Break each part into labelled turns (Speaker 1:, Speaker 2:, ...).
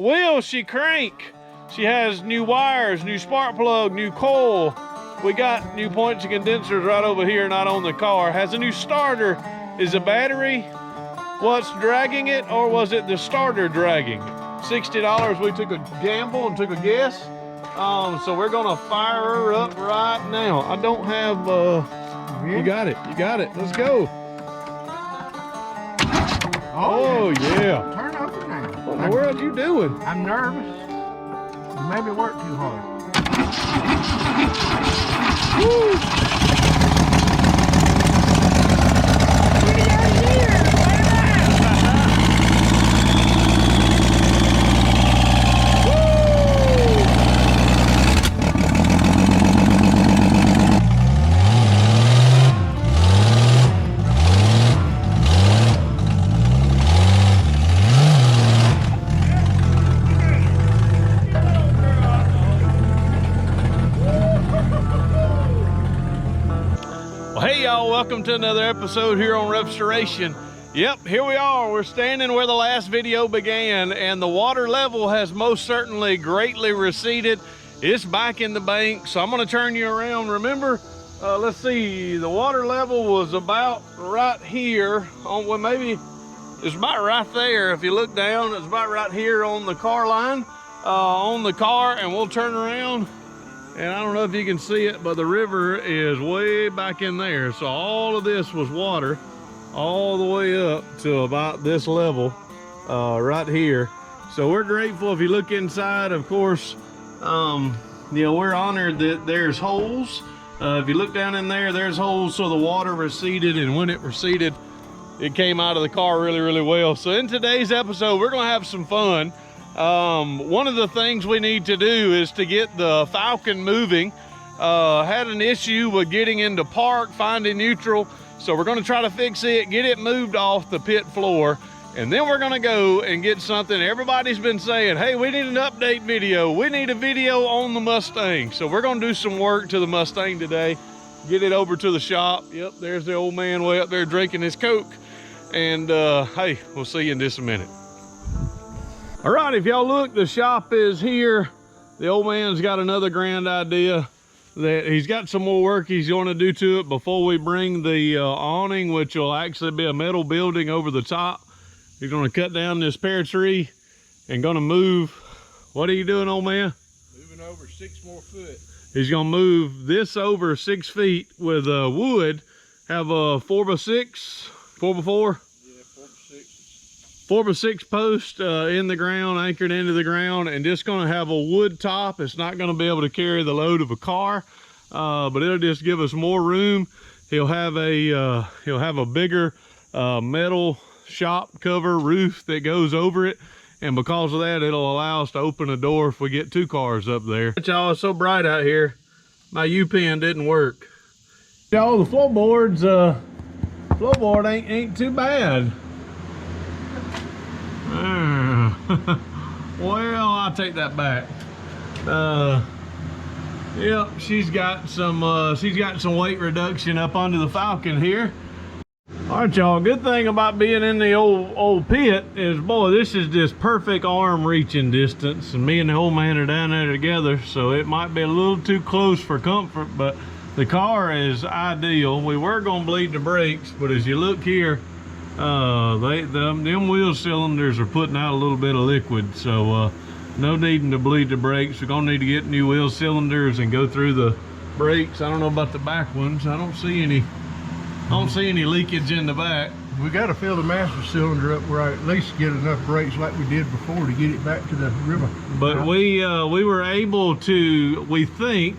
Speaker 1: Wheel she crank. She has new wires, new spark plug, new coil. We got new points and condensers right over here, not on the car. Has a new starter. Is the battery what's dragging it, or was it the starter dragging? $60, we took a gamble and took a guess. So we're gonna fire her up right now. I don't have, you got it, let's go. Oh yeah.
Speaker 2: Turn over now.
Speaker 1: What in the world you doing?
Speaker 2: I'm nervous. Maybe work too hard.
Speaker 1: Woo. Hey y'all, welcome to another episode here on RevStoration. Yep, here we are. We're standing where the last video began, and the water level has most certainly greatly receded. It's back in the bank, so I'm gonna turn you around. Remember, let's see, the water level was about right here on, well, maybe it's about right there. If you look down, it's about right here on the car line, on the car, and we'll turn around. And I don't know if you can see it, but the river is way back in there. So all of this was water all the way up to about this level right here. So we're grateful. If you look inside, of course, you know, we're honored that there's holes. If you look down in there, there's holes, so the water receded, and when it receded, it came out of the car really, really well. So in today's episode, we're gonna have some fun. One of the things we need to do is to get the Falcon moving. Had an issue with getting into park, finding neutral. So we're gonna try to fix it, get it moved off the pit floor, and then we're gonna go and get something. Everybody's been saying, hey, we need an update video. We need a video on the Mustang. So we're gonna do some work to the Mustang today, get it over to the shop. Yep, there's the old man way up there drinking his Coke. And hey, we'll see you in just a minute. All right, if y'all look, the shop is here. The old man's got another grand idea that he's got some more work he's going to do to it before we bring the awning, which will actually be a metal building over the top. He's going to cut down this pear tree and going to move. What are you doing, old man?
Speaker 2: Moving over 6 more foot.
Speaker 1: He's going to move this over 6 feet with wood. Have a 4x6, 4x4? 4x6 post in the ground, anchored into the ground, and just gonna have a wood top. It's not gonna be able to carry the load of a car, but it'll just give us more room. He'll have a bigger metal shop cover roof that goes over it, and because of that, it'll allow us to open a door if we get 2 cars up there. Y'all, it's so bright out here. My U-pin didn't work. Y'all, the floorboards, floorboard ain't too bad. Well, I'll take that back. Yep, she's got some weight reduction up under the Falcon here. All right, y'all, good thing about being in the old pit is, boy, this is just perfect arm reaching distance, and me and the old man are down there together, so it might be a little too close for comfort, but the car is ideal. We were gonna bleed the brakes, but as you look here, them wheel cylinders are putting out a little bit of liquid, so no needing to bleed the brakes. We're gonna need to get new wheel cylinders and go through the brakes. I don't know about the back ones. I don't see any leakage in the back.
Speaker 2: We got to fill the master cylinder up where I at least get enough brakes like we did before to get it back to the river.
Speaker 1: But we were able to, we think,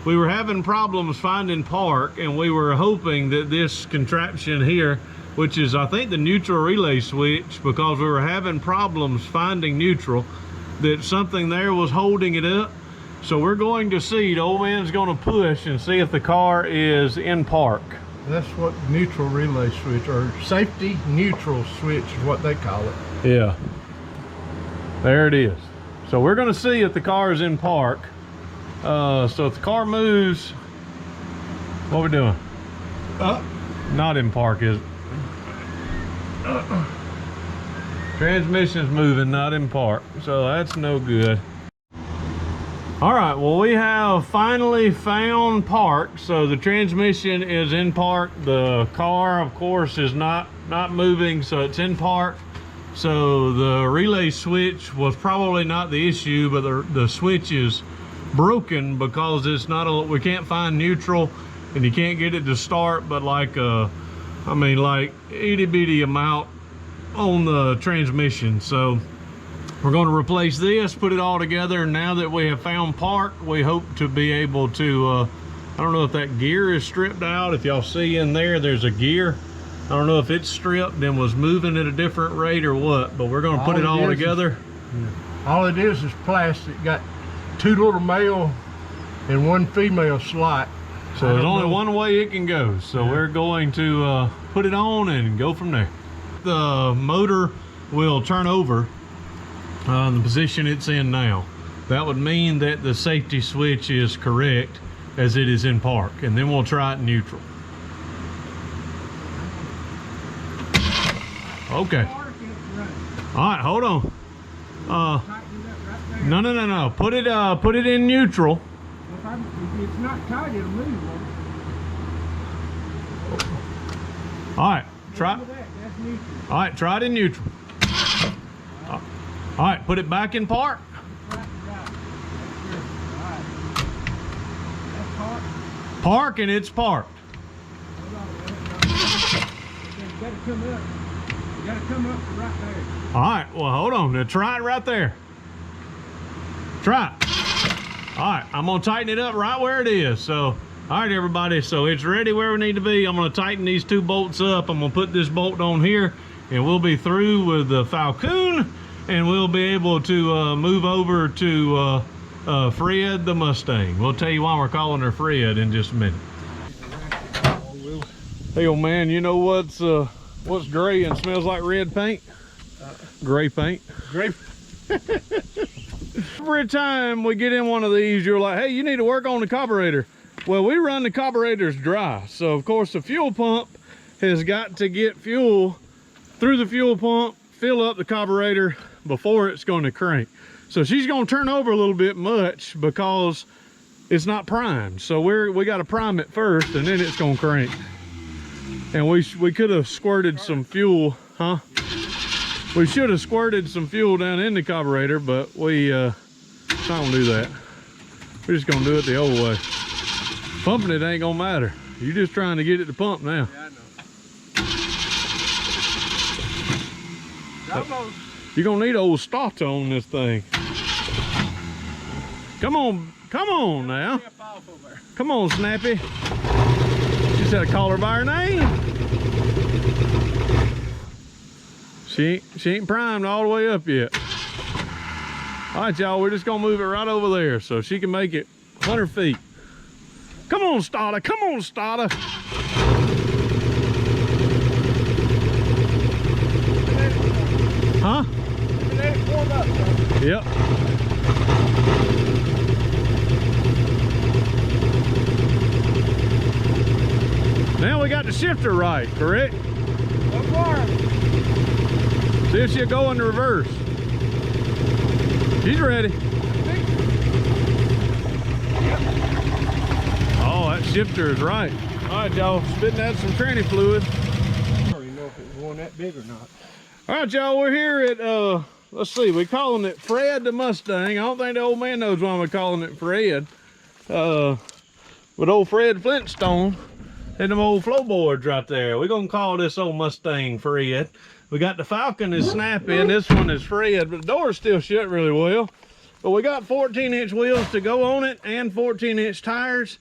Speaker 1: we were having problems finding park, and we were hoping that this contraption here, which is, I think, the neutral relay switch, because we were having problems finding neutral, that something there was holding it up. So we're going to see, the old man's going to push and see if the car is in park.
Speaker 2: That's what neutral relay switch, or safety neutral switch is what they call it.
Speaker 1: Yeah. There it is. So we're going to see if the car is in park. So if the car moves, what are we doing? Not in park, is it? Transmission's moving, not in park, so that's no good. All right, well, we have finally found park. So the transmission is in park. The car, of course, is not moving, so it's in park. So the relay switch was probably not the issue, but the switch is broken because it's not we can't find neutral, and you can't get it to start, but like like itty bitty amount on the transmission. So we're going to replace this, put it all together. Now that we have found park, we hope to be able to I don't know if that gear is stripped out. If y'all see in there's a gear. I don't know if it's stripped and was moving at a different rate or what, but we're going to put it all together.
Speaker 2: All it is plastic. Got 2 little male and 1 female slot.
Speaker 1: So there's only one way it can go. So we're going to put it on and go from there. The motor will turn over the position it's in now. That would mean that the safety switch is correct as it is in park, and then we'll try it in neutral. Okay. All right, hold on. No. Put it in neutral.
Speaker 2: If it's not tight, it'll move.
Speaker 1: All right, try. All right, try it in neutral. All right, put it back in park. Park, and it's parked.
Speaker 2: You gotta come up right there.
Speaker 1: All right, well, hold on. Now try it right there. Try it. All right, I'm gonna tighten it up right where it is. So, all right, everybody, so it's ready where we need to be. I'm gonna tighten these 2 bolts up. I'm gonna put this bolt on here, and we'll be through with the Falcon, and we'll be able to move over to Fred the Mustang. We'll tell you why we're calling her Fred in just a minute. Hey, old man, you know what's gray and smells like red paint? Gray paint.
Speaker 2: Gray.
Speaker 1: Every time we get in one of these, you're like, hey, you need to work on the carburetor. Well, we run the carburetors dry. So, of course, the fuel pump has got to get fuel through the fuel pump, fill up the carburetor before it's going to crank. So she's going to turn over a little bit much because it's not primed. So we got to prime it first, and then it's going to crank. And we could have squirted some fuel, huh? We should have squirted some fuel down in the carburetor, but we not gonna do that. We're just gonna do it the old way. Pumping it ain't gonna matter. You're just trying to get it to pump now.
Speaker 2: Yeah, I know.
Speaker 1: You're gonna need old starter on this thing. Come on now. Come on, Snappy. Just had to call her by her name. She ain't primed all the way up yet. All right, y'all, we're just gonna move it right over there so she can make it 100 feet. Come on, starter. Come on, starter. Huh? Yep. Now we got the shifter right, correct? See if she'll go in the reverse. She's ready. Oh, that shifter is right. All right, y'all, spitting out some tranny fluid.
Speaker 2: I don't even know if it was going that big or not.
Speaker 1: All right, y'all, we're here at, let's see, we're calling it Fred the Mustang. I don't think the old man knows why we're calling it Fred. With old Fred Flintstone and them old floorboards right there. We're gonna call this old Mustang Fred. We got the Falcon is Snappy, and this one is Fred, but the door's still shut really well. But we got 14-inch wheels to go on it and 14-inch tires.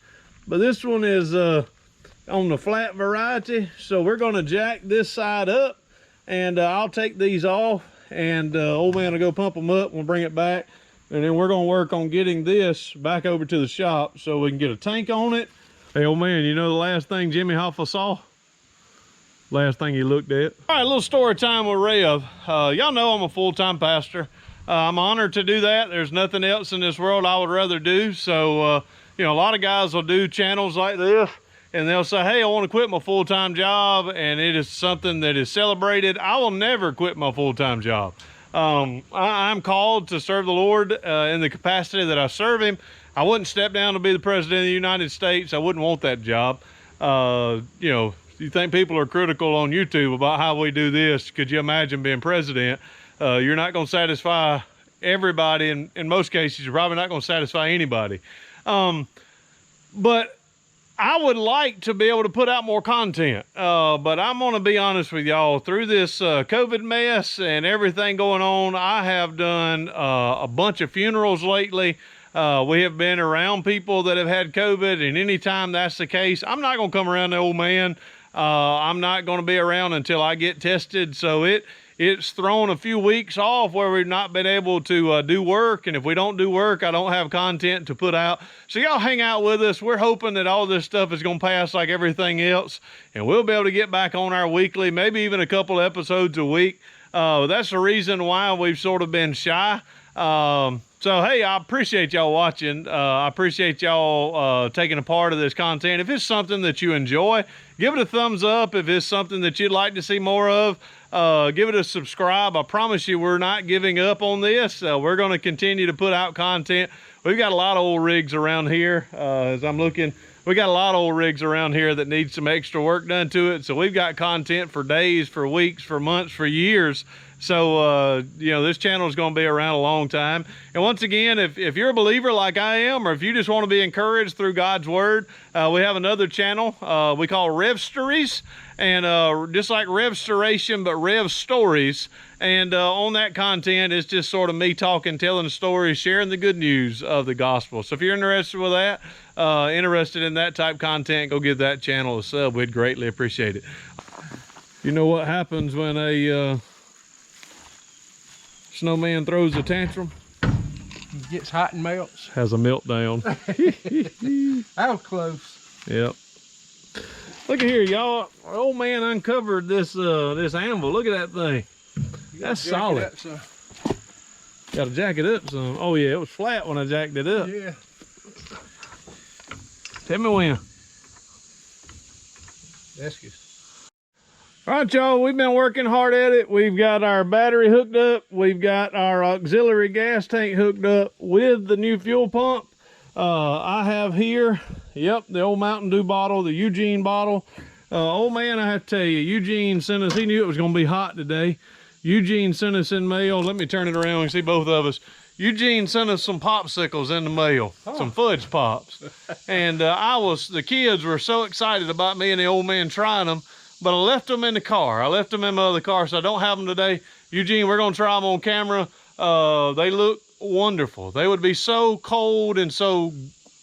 Speaker 1: But this one is on the flat variety. So we're gonna jack this side up, and I'll take these off, and old man will go pump them up. We'll bring it back, and then we're gonna work on getting this back over to the shop so we can get a tank on it. Hey, old man, you know the last thing Jimmy Hoffa saw? Last thing he looked at. All right, a little story time with Rev. Y'all know I'm a full-time pastor. I'm honored to do that. There's nothing else in this world I would rather do. So, you know, a lot of guys will do channels like this, and they'll say, hey, I want to quit my full-time job, and it is something that is celebrated. I will never quit my full-time job. I'm called to serve the Lord in the capacity that I serve him. I wouldn't step down to be the president of the United States. I wouldn't want that job. You know, you think people are critical on YouTube about how we do this. Could you imagine being president? You're not going to satisfy everybody. And in most cases, you're probably not going to satisfy anybody. But I would like to be able to put out more content. But I'm going to be honest with y'all. Through this COVID mess and everything going on, I have done a bunch of funerals lately. We have been around people that have had COVID, and anytime that's the case, I'm not going to come around the old man. I'm not going to be around until I get tested. So it's thrown a few weeks off where we've not been able to do work. And if we don't do work, I don't have content to put out. So y'all hang out with us. We're hoping that all this stuff is going to pass like everything else, and we'll be able to get back on our weekly, maybe even a couple episodes a week. That's the reason why we've sort of been shy. So, hey, I appreciate y'all watching. I appreciate y'all taking a part of this content. If it's something that you enjoy, give it a thumbs up. If it's something that you'd like to see more of, give it a subscribe. I promise you we're not giving up on this. We're going to continue to put out content. We've got a lot of old rigs around here. As I'm looking, we got a lot of old rigs around here that need some extra work done to it. So we've got content for days, for weeks, for months, for years. So, you know, this channel is going to be around a long time. And once again, if you're a believer like I am, or if you just want to be encouraged through God's word, we have another channel we call RevStories, and just like RevStoration, but Rev Stories. And on that content, it's just sort of me talking, telling stories, sharing the good news of the gospel. So if you're interested with that, interested in that type of content, go give that channel a sub. We'd greatly appreciate it. You know what happens when a snowman throws a tantrum?
Speaker 2: He gets hot and melts.
Speaker 1: Has a meltdown.
Speaker 2: That was close.
Speaker 1: Yep. Look at here, y'all. Our old man uncovered this this anvil. Look at that thing. That's solid. Got to jack it up some. Oh yeah, it was flat when I jacked it up.
Speaker 2: Yeah.
Speaker 1: Tell me when.
Speaker 2: That's good.
Speaker 1: All right, y'all, we've been working hard at it. We've got our battery hooked up. We've got our auxiliary gas tank hooked up with the new fuel pump. I have here, yep, the old Mountain Dew bottle, the Eugene bottle. Old man, I have to tell you, Eugene sent us, he knew it was going to be hot today. Eugene sent us in mail. Let me turn it around and see both of us. Eugene sent us some popsicles in the mail, some fudge pops. And the kids were so excited about me and the old man trying them. But I left them in the car. I left them in my other car, so I don't have them today. Eugene, we're going to try them on camera. They look wonderful. They would be so cold and so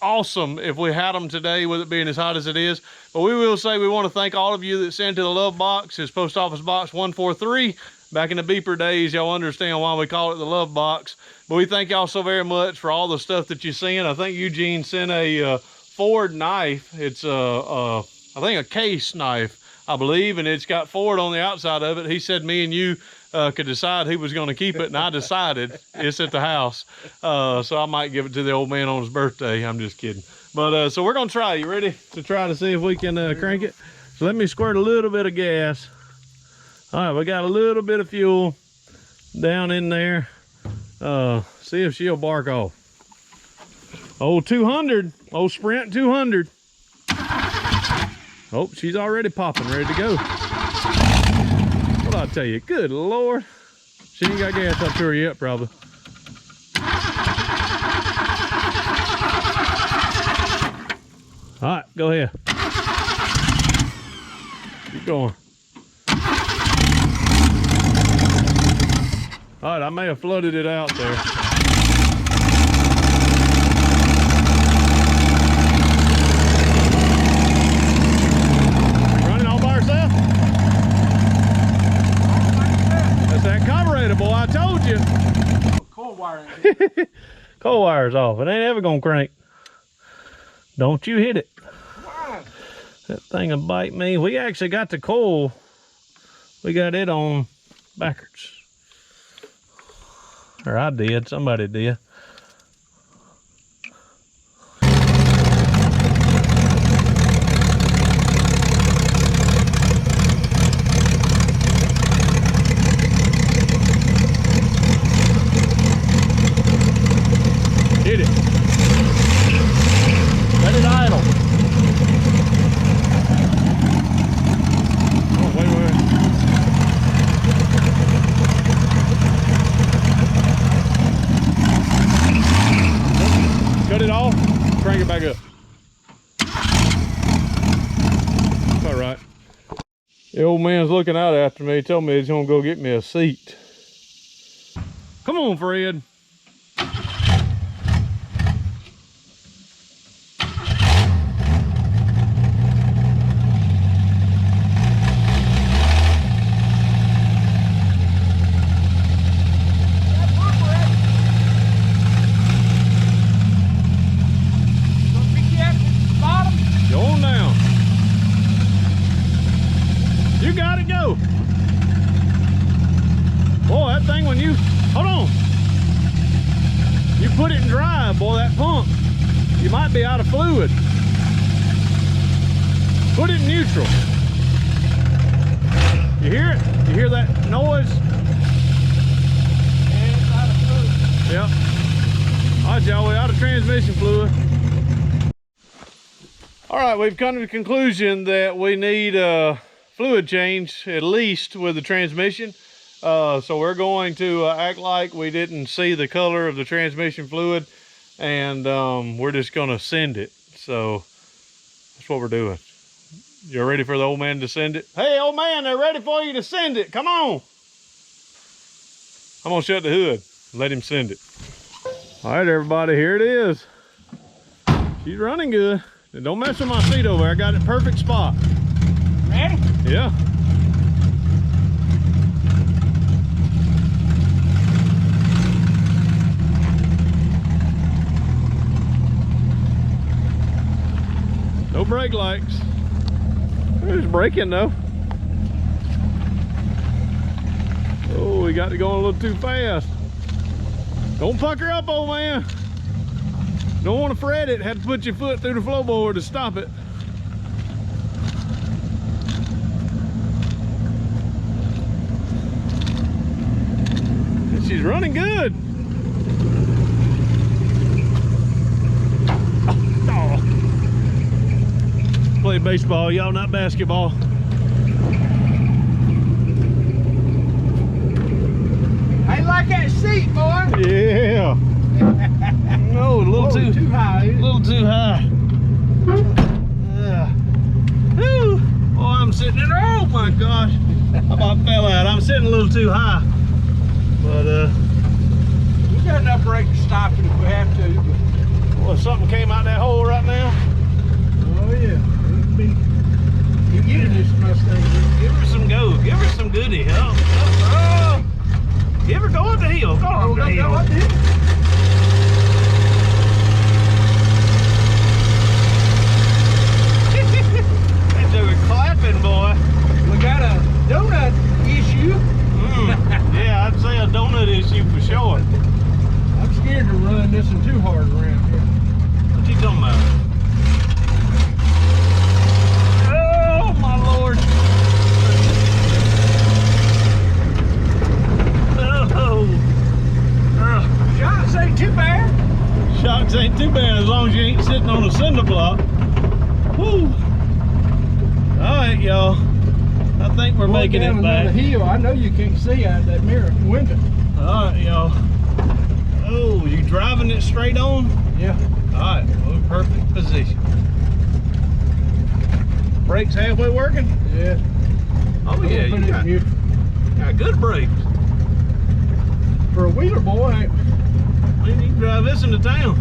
Speaker 1: awesome if we had them today, with it being as hot as it is. But we will say we want to thank all of you that sent to the Love Box. It's Post Office Box 143. Back in the beeper days, y'all understand why we call it the Love Box. But we thank y'all so very much for all the stuff that you sent. I think Eugene sent a Ford knife. It's I think a case knife, I believe, and it's got Ford on the outside of it. He said me and you could decide who was going to keep it, and I decided it's at the house. So I might give it to the old man on his birthday. I'm just kidding. But so we're going to try. You ready to try to see if we can crank it? So let me squirt a little bit of gas. All right, we got a little bit of fuel down in there. See if she'll bark off. Old 200, old Sprint 200. Oh, she's already popping, ready to go. What'd I tell you? Good Lord. She ain't got gas up to her yet, probably. All right, go ahead. Keep going. All right, I may have flooded it out there. Boy, I told you.
Speaker 2: Coil wire.
Speaker 1: Coil wire's off. It ain't ever gonna crank. Don't you hit it.
Speaker 2: Why?
Speaker 1: That thing will bite me. We actually got the coil. We got it on backwards. Or I did. Somebody did. it off, crank it back up. All right. The old man's looking out after me. He told me he's gonna go get me a seat. Come on, Fred. Put it in drive, boy, that pump, you might be out of fluid. Put it in neutral. You hear it? You hear that noise?
Speaker 2: And it's out of fluid.
Speaker 1: Yep. All right, y'all, we're out of transmission fluid. All right, we've come to the conclusion that we need a fluid change, at least with the transmission. So we're going to act like we didn't see the color of the transmission fluid, and we're just going to send it. So that's what we're doing. You're ready for the old man to send it? Hey, old man, they're ready for you to send it. Come on. I'm going to shut the hood and let him send it. All right, everybody, here it is. She's running good. And don't mess with my seat over there. I got it perfect spot.
Speaker 2: Ready?
Speaker 1: Yeah. No brake lights. It's braking though. Oh, we got it going a little too fast. Don't pucker up, old man. Don't want to fret it. Had to put your foot through the floorboard to stop it. And she's running good. Play baseball, y'all, not basketball.
Speaker 2: I like that seat, boy.
Speaker 1: Yeah. No, a little too
Speaker 2: high.
Speaker 1: A little too high. Whew. Oh, I'm sitting in. Oh my gosh! I about fell out. I'm sitting a little too high. But
Speaker 2: we got enough brake to stop it if we have to.
Speaker 1: Well, something came out that hole right now.
Speaker 2: Oh yeah. You get in this Mustang.
Speaker 1: Give her some go. Give her some goodie. Oh. Give her go up the hill. Go up the hill.
Speaker 2: Go up the hill.
Speaker 1: That they were clapping, boy.
Speaker 2: We got a donut issue.
Speaker 1: Yeah, I'd say a donut issue for sure.
Speaker 2: I'm scared to run this one too hard around here.
Speaker 1: What you talking about? Oh my Lord!
Speaker 2: Shocks ain't too bad.
Speaker 1: Shocks ain't too bad as long as you ain't sitting on a cinder block. Woo! All right, y'all. I think we're making it back.
Speaker 2: The hill. I know you can't see out that mirror window.
Speaker 1: All right, y'all. Oh, you driving it straight on?
Speaker 2: Yeah.
Speaker 1: All right, well, perfect position. Brakes halfway working?
Speaker 2: Yeah.
Speaker 1: Oh yeah, you got good brakes.
Speaker 2: For a wheeler boy,
Speaker 1: I mean, you can drive this into town.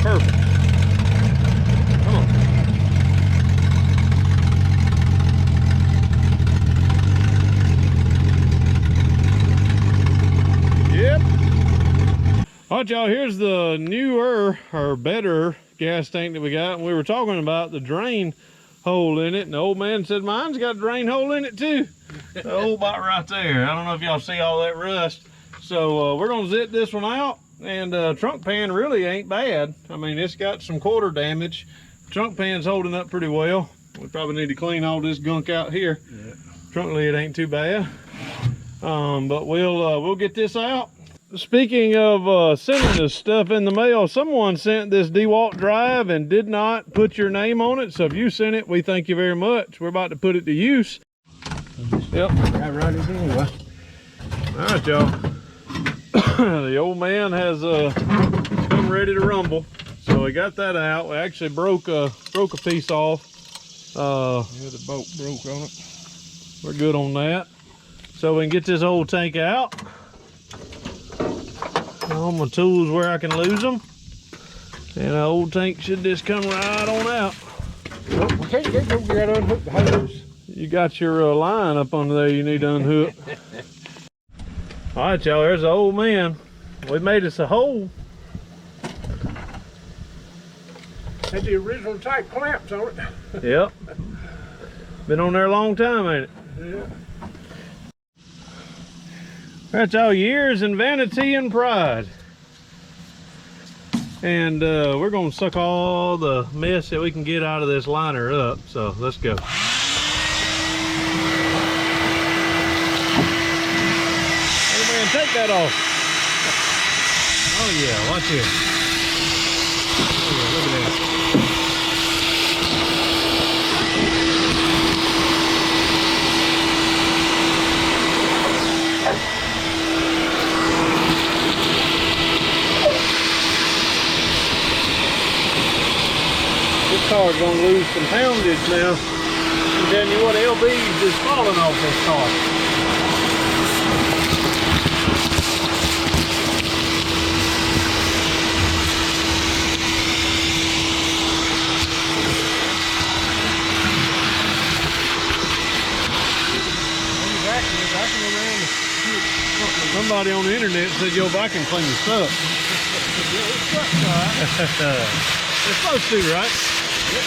Speaker 1: Perfect. Come on. Yep. All right, y'all, here's the newer or better gas tank that we got. And we were talking about the drain hole in it, and the old man said mine's got a drain hole in it too. The old bot right there. I don't know if y'all see all that rust. So we're gonna zip this one out, and trunk pan really ain't bad. I mean, it's got some quarter damage. Trunk pan's holding up pretty well. We probably need to clean all this gunk out here. Yeah. Trunk lid ain't too bad. But we'll get this out. speaking of sending this stuff in the mail, someone sent this DeWalt drive and did not put your name on it. So if you sent it, we thank you very much. We're about to put it to use. Yep.
Speaker 2: Right anyway.
Speaker 1: All right, y'all. The old man has come ready to rumble. So we got that out. We actually broke a piece off.
Speaker 2: Yeah, the bolt broke on it.
Speaker 1: We're good on that. So we can get this old tank out. All my tools where I can lose them. And the old tank should just come right on out.
Speaker 2: Well, we can't get go get unhook the hose.
Speaker 1: You got your line up under there you need to unhook. All right, y'all, there's the old man. We made us a hole.
Speaker 2: Had the original type clamps on it.
Speaker 1: Yep. Been on there a long time, ain't it?
Speaker 2: Yeah.
Speaker 1: That's all years in vanity and pride. And we're gonna suck all the mess that we can get out of this liner up. So let's go. Hey man, take that off. Oh yeah, watch it. Oh yeah, look at that. This car's gonna lose some poundage now. I'm telling you what, LB's just falling off this car. Somebody on the internet said your vacuum cleaner sucks. It's supposed to, right? Yep.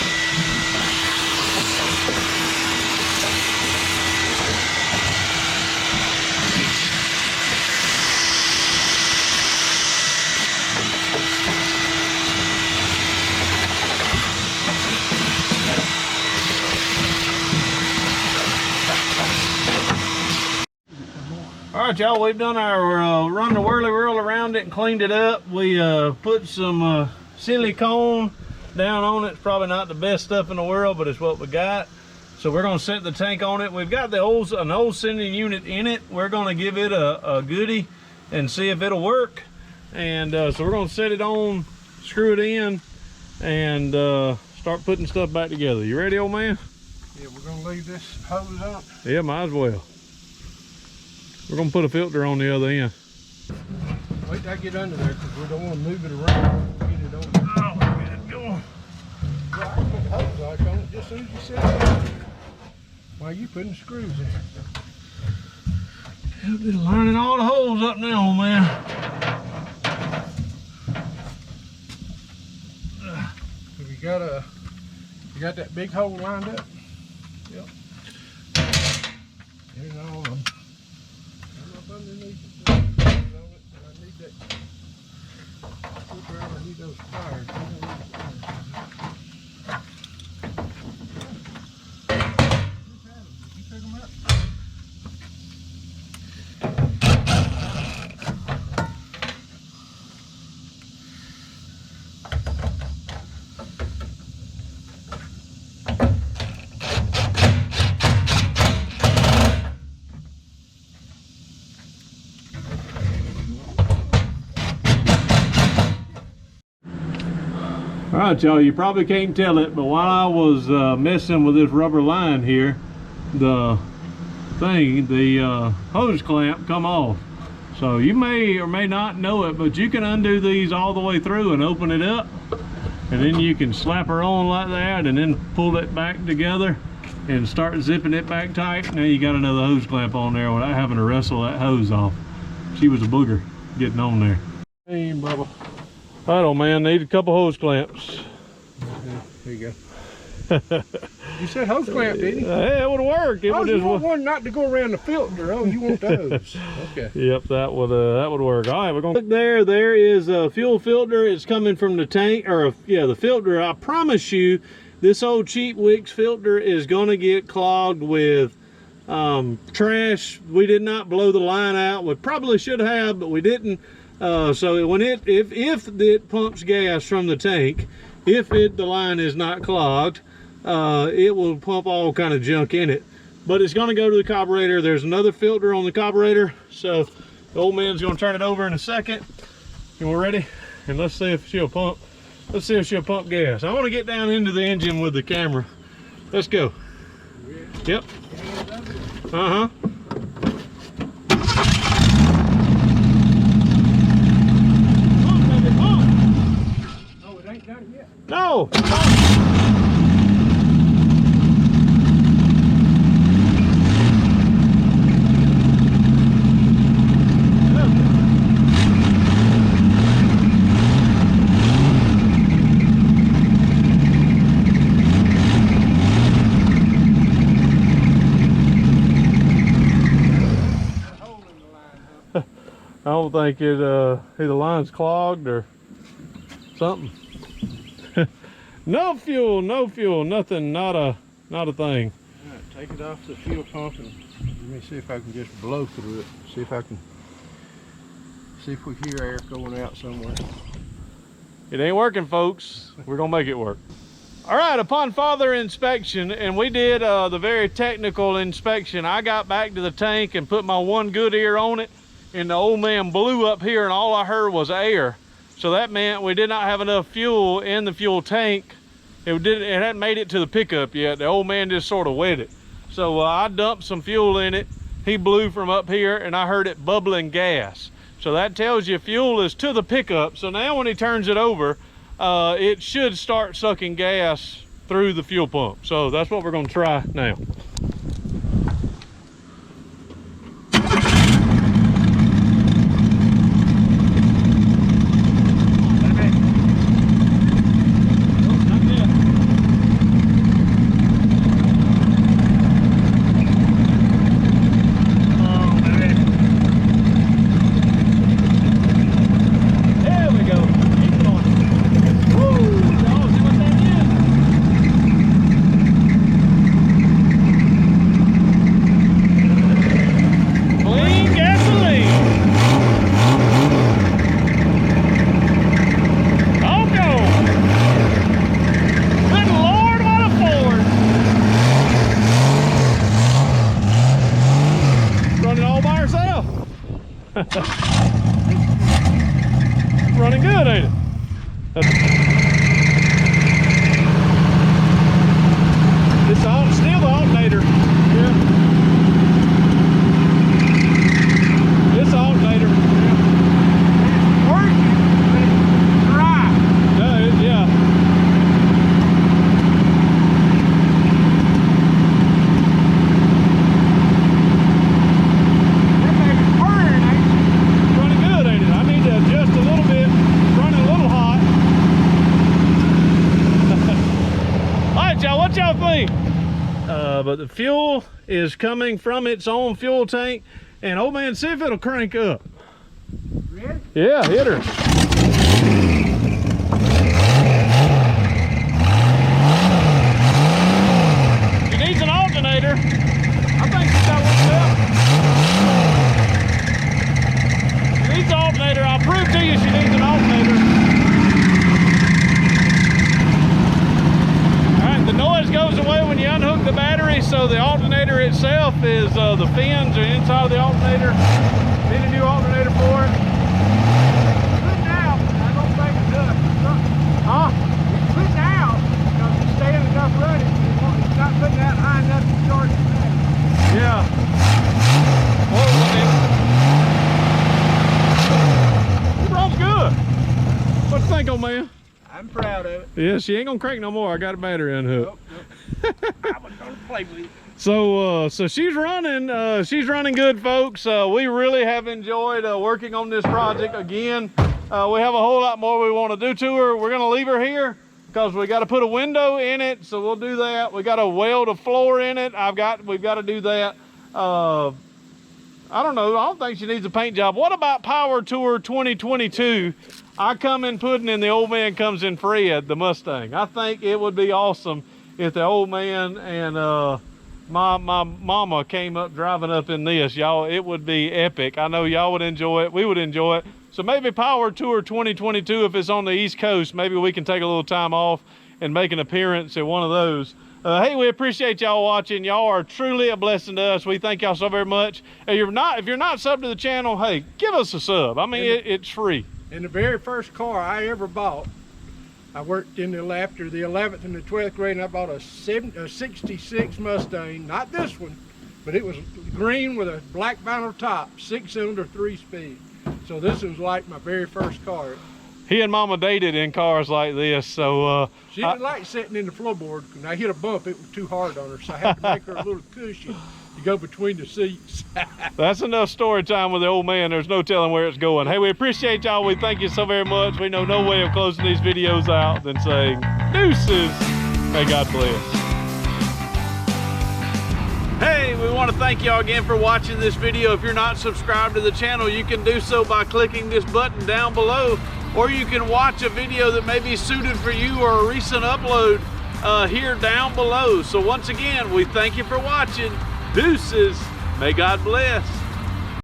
Speaker 1: All right, y'all, we've done our run the whirly whirl around it and cleaned it up. We put some silicone down on it. It's probably not the best stuff in the world, but it's what we got. So we're gonna set the tank on it. We've got an old sending unit in it. We're gonna give it a goodie and see if it'll work. And so we're gonna set it on, screw it in, and start putting stuff back together. You ready, old man?
Speaker 2: Yeah, we're gonna leave this hose up.
Speaker 1: Yeah, might as well. We're gonna put a filter on the other end.
Speaker 2: Wait till I get under there because we don't want to move it around. Get it on.
Speaker 1: Oh, get it going.
Speaker 2: Yeah, I can put the hose lock on it just as soon as you set it down. While you putting screws in.
Speaker 1: I've been lining all the holes up now, old man.
Speaker 2: So you got that big hole lined up? Yep. Here's all of them. Underneath it, I need that filter. I need those pliers. You pick them up?
Speaker 1: All right, y'all, you probably can't tell it, but while I was messing with this rubber line here, the hose clamp come off. So you may or may not know it, but you can undo these all the way through and open it up, and then you can slap her on like that and then pull it back together and start zipping it back tight. Now you got another hose clamp on there without having to wrestle that hose off. She was a booger getting on there.
Speaker 2: Hey, Bubba.
Speaker 1: All right, old man, need a couple hose clamps.
Speaker 2: There you go. You said hose clamp, didn't you?
Speaker 1: Yeah, it would work. It would
Speaker 2: you
Speaker 1: just
Speaker 2: want one not to go around the filter. Oh, you want those? Okay.
Speaker 1: Yep, that would work. All right, we're gonna look there. There is a fuel filter. It's coming from the tank, or yeah, the filter. I promise you, this old cheap Wicks filter is gonna get clogged with Trash, we did not blow the line out. We probably should have, but we didn't. So when if it pumps gas from the tank, if the line is not clogged, it will pump all kind of junk in it. But it's going to go to the carburetor. There's another filter on the carburetor, so the old man's going to turn it over in a second. And we're ready, and let's see if she'll pump. Let's see if she'll pump gas. I want to get down into the engine with the camera. Let's go. Yep. Uh-huh. Pump, baby, pump.
Speaker 2: Oh, it ain't done yet.
Speaker 1: No. I don't think it either line's clogged or something. No fuel, nothing, not a thing.
Speaker 2: All right, take it off the fuel pump and let me see if I can just blow through it. See if we hear air going out somewhere.
Speaker 1: It ain't working, folks. We're gonna make it work. All right, upon further inspection, and we did the very technical inspection, I got back to the tank and put my one good ear on it, and the old man blew up here and all I heard was air. So that meant we did not have enough fuel in the fuel tank. It hadn't made it to the pickup yet. The old man just sort of wet it. So I dumped some fuel in it. He blew from up here and I heard it bubbling gas. So that tells you fuel is to the pickup. So now when he turns it over, it should start sucking gas through the fuel pump. So that's what we're gonna try now. Running good, ain't it? It's still the alternator. Yeah. It's the alternator.
Speaker 2: It's working, but it's dry.
Speaker 1: Yeah.
Speaker 2: That baby's purring, ain't it?
Speaker 1: Running good, ain't it? I need to adjust a little bit. Running a little hot. All right, y'all, what y'all think? But the fuel is coming from its own fuel tank. And old man, see if it'll crank up.
Speaker 2: Ready?
Speaker 1: Yeah, hit her. She needs an alternator. I think she's got one left. She needs an alternator. I'll prove to you she needs an alternator. Alright, the noise goes away when you unhook the battery, so the alternator itself is the fins are inside of the alternator. Need a new alternator for it.
Speaker 2: Putting out, I don't think it does.
Speaker 1: Huh?
Speaker 2: It's putting out because it's staying enough running. It's not putting out high enough to charge it back.
Speaker 1: Yeah. It runs good. What you think, old man?
Speaker 2: I'm proud of it.
Speaker 1: Yeah, she ain't gonna crank no more. I got a battery unhooked.
Speaker 2: Nope. I was gonna play with it.
Speaker 1: So she's running good, folks. We really have enjoyed working on this project again. We have a whole lot more we want to do to her. We're gonna leave her here because we got to put a window in it, so we'll do that. We got to weld a floor in it. We've got to do that. I don't know. I don't think she needs a paint job. What about Power Tour 2022? I come in pudding and the old man comes in Fred, the Mustang. I think it would be awesome if the old man and my mama came up driving up in this, y'all, it would be epic. I know y'all would enjoy it. We would enjoy it. So maybe Power Tour 2022, if it's on the East Coast, maybe we can take a little time off and make an appearance at one of those. Hey, we appreciate y'all watching. Y'all are truly a blessing to us. We thank y'all so very much. If you're not subbed to the channel, hey, give us a sub. I mean, it's free.
Speaker 2: And the very first car I ever bought, I worked after the 11th and the 12th grade, and I bought a 66 Mustang, not this one, but it was green with a black vinyl top, 6-cylinder, 3-speed. So this was like my very first car.
Speaker 1: He and Mama dated in cars like this, so
Speaker 2: she didn't like sitting in the floorboard. When I hit a bump, it was too hard on her, so I had to make her a little cushion to go between the seats.
Speaker 1: That's enough story time with the old man. There's no telling where it's going. Hey, we appreciate y'all. We thank you so very much. We know no way of closing these videos out than saying deuces. May God bless. Hey, we want to thank y'all again for watching this video. If you're not subscribed to the channel, you can do so by clicking this button down below, or you can watch a video that may be suited for you or a recent upload here down below. So once again, we thank you for watching. Deuces. May God bless.